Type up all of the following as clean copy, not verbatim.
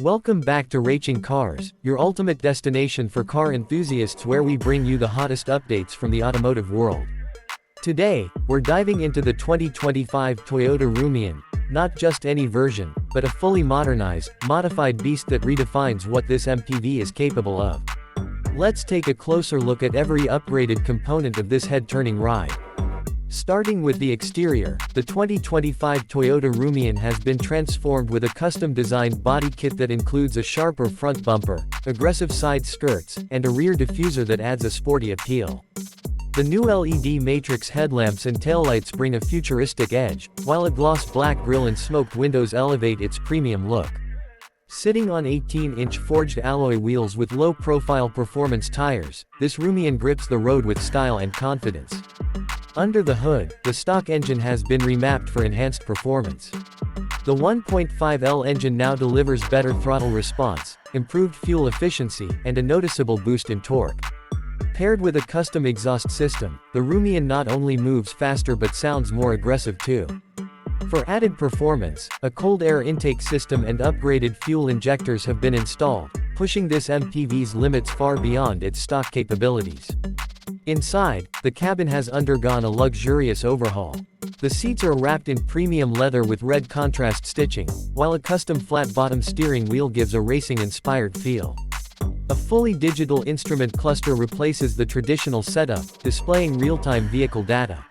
Welcome back to Racing Cars, your ultimate destination for car enthusiasts where we bring you the hottest updates from the automotive world. Today, we're diving into the 2025 Toyota Rumion, not just any version, but a fully modernized, modified beast that redefines what this MPV is capable of. Let's take a closer look at every upgraded component of this head-turning ride. Starting with the exterior, the 2025 Toyota Rumion has been transformed with a custom-designed body kit that includes a sharper front bumper, aggressive side skirts, and a rear diffuser that adds a sporty appeal. The new LED matrix headlamps and taillights bring a futuristic edge, while a gloss black grille and smoked windows elevate its premium look. Sitting on 18-inch forged alloy wheels with low-profile performance tires, this Rumion grips the road with style and confidence. Under the hood, the stock engine has been remapped for enhanced performance. The 1.5L engine now delivers better throttle response, improved fuel efficiency, and a noticeable boost in torque. Paired with a custom exhaust system, the Rumion not only moves faster but sounds more aggressive too. For added performance, a cold air intake system and upgraded fuel injectors have been installed, pushing this MPV's limits far beyond its stock capabilities. Inside, the cabin has undergone a luxurious overhaul. The seats are wrapped in premium leather with red contrast stitching, while a custom flat-bottom steering wheel gives a racing-inspired feel. A fully digital instrument cluster replaces the traditional setup, displaying real-time vehicle data.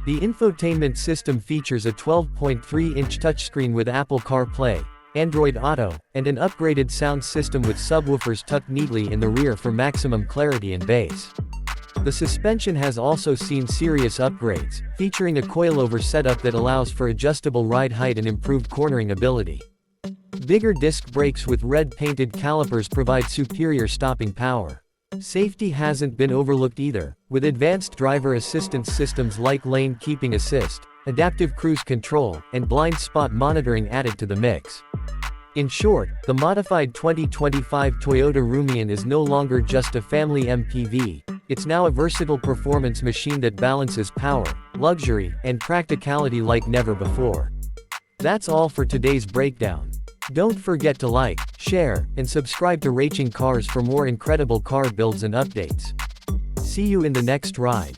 The infotainment system features a 12.3-inch touchscreen with Apple CarPlay, Android Auto, and an upgraded sound system with subwoofers tucked neatly in the rear for maximum clarity and bass. The suspension has also seen serious upgrades, featuring a coilover setup that allows for adjustable ride height and improved cornering ability. Bigger disc brakes with red-painted calipers provide superior stopping power. Safety hasn't been overlooked either, with advanced driver assistance systems like lane keeping assist, adaptive cruise control, and blind spot monitoring added to the mix. In short, the modified 2025 Toyota Rumion is no longer just a family MPV, it's now a versatile performance machine that balances power, luxury, and practicality like never before. That's all for today's breakdown. Don't forget to like, share, and subscribe to Racing Cars for more incredible car builds and updates. See you in the next ride.